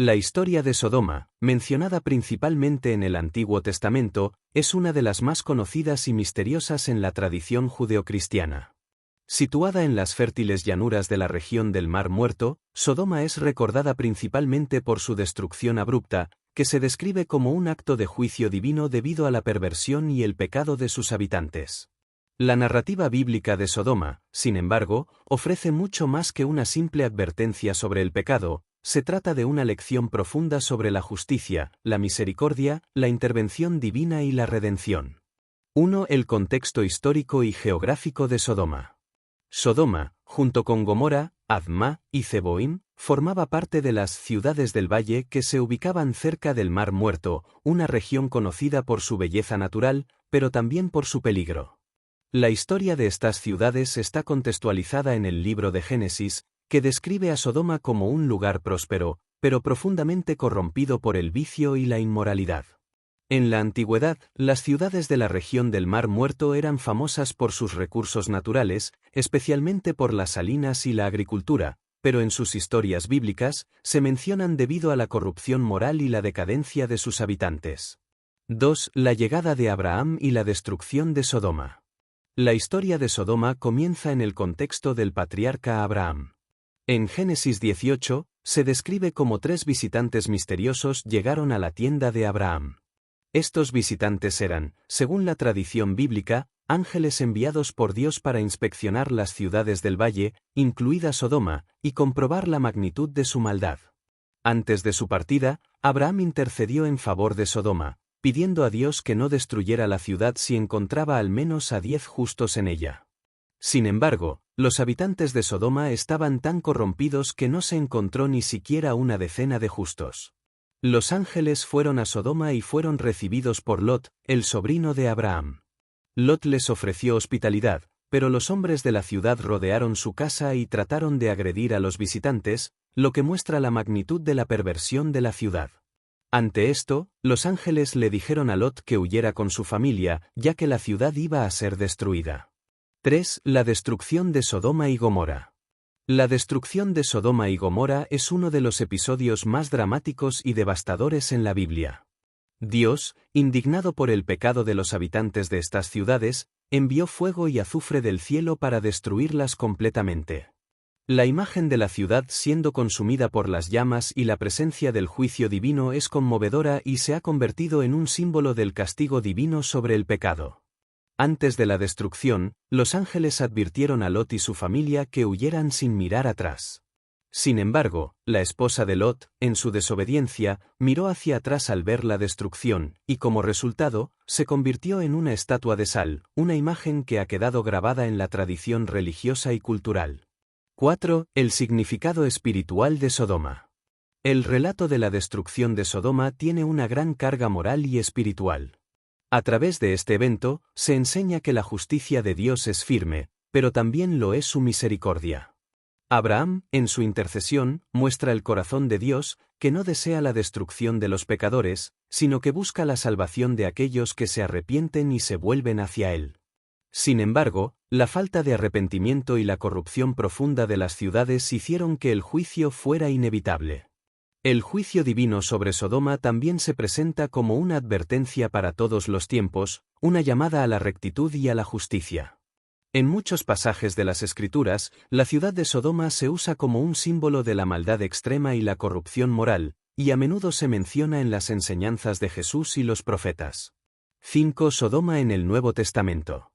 La historia de Sodoma, mencionada principalmente en el Antiguo Testamento, es una de las más conocidas y misteriosas en la tradición judeocristiana. Situada en las fértiles llanuras de la región del Mar Muerto, Sodoma es recordada principalmente por su destrucción abrupta, que se describe como un acto de juicio divino debido a la perversión y el pecado de sus habitantes. La narrativa bíblica de Sodoma, sin embargo, ofrece mucho más que una simple advertencia sobre el pecado. Se trata de una lección profunda sobre la justicia, la misericordia, la intervención divina y la redención. 1. El contexto histórico y geográfico de Sodoma. Sodoma, junto con Gomorra, Admá y Zeboim, formaba parte de las ciudades del valle que se ubicaban cerca del Mar Muerto, una región conocida por su belleza natural, pero también por su peligro. La historia de estas ciudades está contextualizada en el libro de Génesis, que describe a Sodoma como un lugar próspero, pero profundamente corrompido por el vicio y la inmoralidad. En la antigüedad, las ciudades de la región del Mar Muerto eran famosas por sus recursos naturales, especialmente por las salinas y la agricultura, pero en sus historias bíblicas, se mencionan debido a la corrupción moral y la decadencia de sus habitantes. 2. La llegada de Abraham y la destrucción de Sodoma. La historia de Sodoma comienza en el contexto del patriarca Abraham. En Génesis 18, se describe cómo 3 visitantes misteriosos llegaron a la tienda de Abraham. Estos visitantes eran, según la tradición bíblica, ángeles enviados por Dios para inspeccionar las ciudades del valle, incluida Sodoma, y comprobar la magnitud de su maldad. Antes de su partida, Abraham intercedió en favor de Sodoma, pidiendo a Dios que no destruyera la ciudad si encontraba al menos a 10 justos en ella. Sin embargo, los habitantes de Sodoma estaban tan corrompidos que no se encontró ni siquiera una decena de justos. Los ángeles fueron a Sodoma y fueron recibidos por Lot, el sobrino de Abraham. Lot les ofreció hospitalidad, pero los hombres de la ciudad rodearon su casa y trataron de agredir a los visitantes, lo que muestra la magnitud de la perversión de la ciudad. Ante esto, los ángeles le dijeron a Lot que huyera con su familia, ya que la ciudad iba a ser destruida. 3. La destrucción de Sodoma y Gomorra. La destrucción de Sodoma y Gomorra es uno de los episodios más dramáticos y devastadores en la Biblia. Dios, indignado por el pecado de los habitantes de estas ciudades, envió fuego y azufre del cielo para destruirlas completamente. La imagen de la ciudad siendo consumida por las llamas y la presencia del juicio divino es conmovedora y se ha convertido en un símbolo del castigo divino sobre el pecado. Antes de la destrucción, los ángeles advirtieron a Lot y su familia que huyeran sin mirar atrás. Sin embargo, la esposa de Lot, en su desobediencia, miró hacia atrás al ver la destrucción, y como resultado, se convirtió en una estatua de sal, una imagen que ha quedado grabada en la tradición religiosa y cultural. 4. El significado espiritual de Sodoma. El relato de la destrucción de Sodoma tiene una gran carga moral y espiritual. A través de este evento, se enseña que la justicia de Dios es firme, pero también lo es su misericordia. Abraham, en su intercesión, muestra el corazón de Dios, que no desea la destrucción de los pecadores, sino que busca la salvación de aquellos que se arrepienten y se vuelven hacia Él. Sin embargo, la falta de arrepentimiento y la corrupción profunda de las ciudades hicieron que el juicio fuera inevitable. El juicio divino sobre Sodoma también se presenta como una advertencia para todos los tiempos, una llamada a la rectitud y a la justicia. En muchos pasajes de las Escrituras, la ciudad de Sodoma se usa como un símbolo de la maldad extrema y la corrupción moral, y a menudo se menciona en las enseñanzas de Jesús y los profetas. 5. Sodoma en el Nuevo Testamento.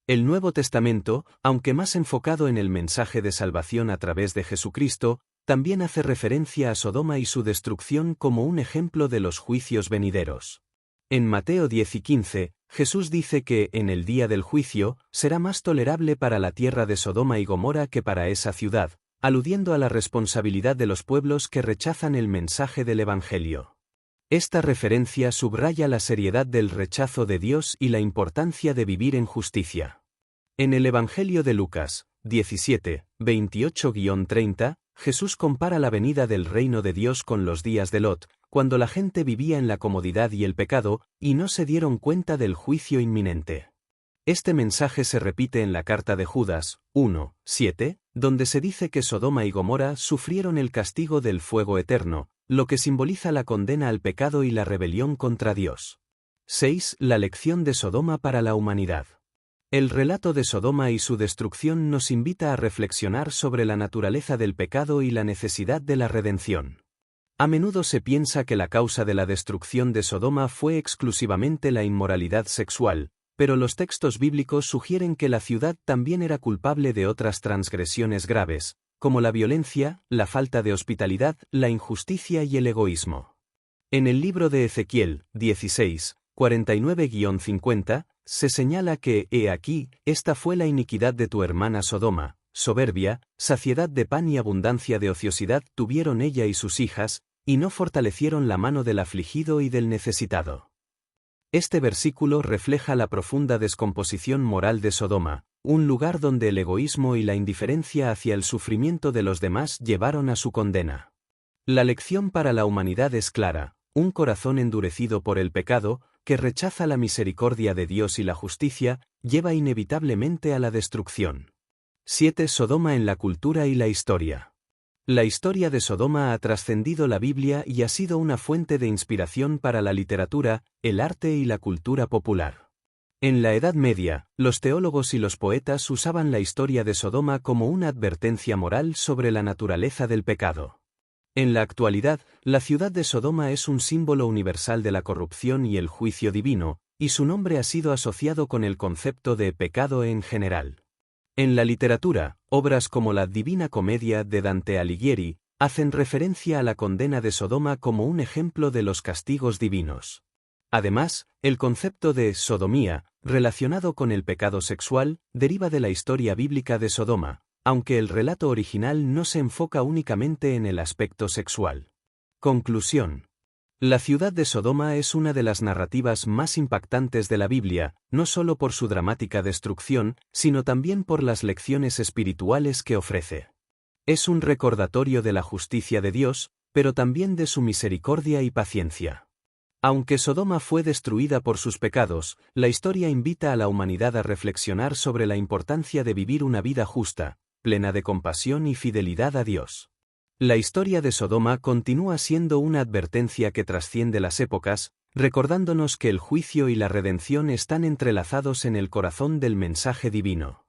El Nuevo Testamento, aunque más enfocado en el mensaje de salvación a través de Jesucristo, también hace referencia a Sodoma y su destrucción como un ejemplo de los juicios venideros. En Mateo 10 y 15, Jesús dice que, en el día del juicio, será más tolerable para la tierra de Sodoma y Gomorra que para esa ciudad, aludiendo a la responsabilidad de los pueblos que rechazan el mensaje del Evangelio. Esta referencia subraya la seriedad del rechazo de Dios y la importancia de vivir en justicia. En el Evangelio de Lucas, 17, 28-30, Jesús compara la venida del reino de Dios con los días de Lot, cuando la gente vivía en la comodidad y el pecado, y no se dieron cuenta del juicio inminente. Este mensaje se repite en la carta de Judas, 1, 7, donde se dice que Sodoma y Gomorra sufrieron el castigo del fuego eterno, lo que simboliza la condena al pecado y la rebelión contra Dios. 6. La lección de Sodoma para la humanidad. El relato de Sodoma y su destrucción nos invita a reflexionar sobre la naturaleza del pecado y la necesidad de la redención. A menudo se piensa que la causa de la destrucción de Sodoma fue exclusivamente la inmoralidad sexual, pero los textos bíblicos sugieren que la ciudad también era culpable de otras transgresiones graves, como la violencia, la falta de hospitalidad, la injusticia y el egoísmo. En el libro de Ezequiel, 16, 49-50, se señala que, he aquí, esta fue la iniquidad de tu hermana Sodoma, soberbia, saciedad de pan y abundancia de ociosidad tuvieron ella y sus hijas, y no fortalecieron la mano del afligido y del necesitado. Este versículo refleja la profunda descomposición moral de Sodoma, un lugar donde el egoísmo y la indiferencia hacia el sufrimiento de los demás llevaron a su condena. La lección para la humanidad es clara: un corazón endurecido por el pecado, que rechaza la misericordia de Dios y la justicia, lleva inevitablemente a la destrucción. 7. Sodoma en la cultura y la historia. La historia de Sodoma ha trascendido la Biblia y ha sido una fuente de inspiración para la literatura, el arte y la cultura popular. En la Edad Media, los teólogos y los poetas usaban la historia de Sodoma como una advertencia moral sobre la naturaleza del pecado. En la actualidad, la ciudad de Sodoma es un símbolo universal de la corrupción y el juicio divino, y su nombre ha sido asociado con el concepto de pecado en general. En la literatura, obras como la Divina Comedia de Dante Alighieri hacen referencia a la condena de Sodoma como un ejemplo de los castigos divinos. Además, el concepto de sodomía, relacionado con el pecado sexual, deriva de la historia bíblica de Sodoma, aunque el relato original no se enfoca únicamente en el aspecto sexual. Conclusión. La ciudad de Sodoma es una de las narrativas más impactantes de la Biblia, no solo por su dramática destrucción, sino también por las lecciones espirituales que ofrece. Es un recordatorio de la justicia de Dios, pero también de su misericordia y paciencia. Aunque Sodoma fue destruida por sus pecados, la historia invita a la humanidad a reflexionar sobre la importancia de vivir una vida justa, plena de compasión y fidelidad a Dios. La historia de Sodoma continúa siendo una advertencia que trasciende las épocas, recordándonos que el juicio y la redención están entrelazados en el corazón del mensaje divino.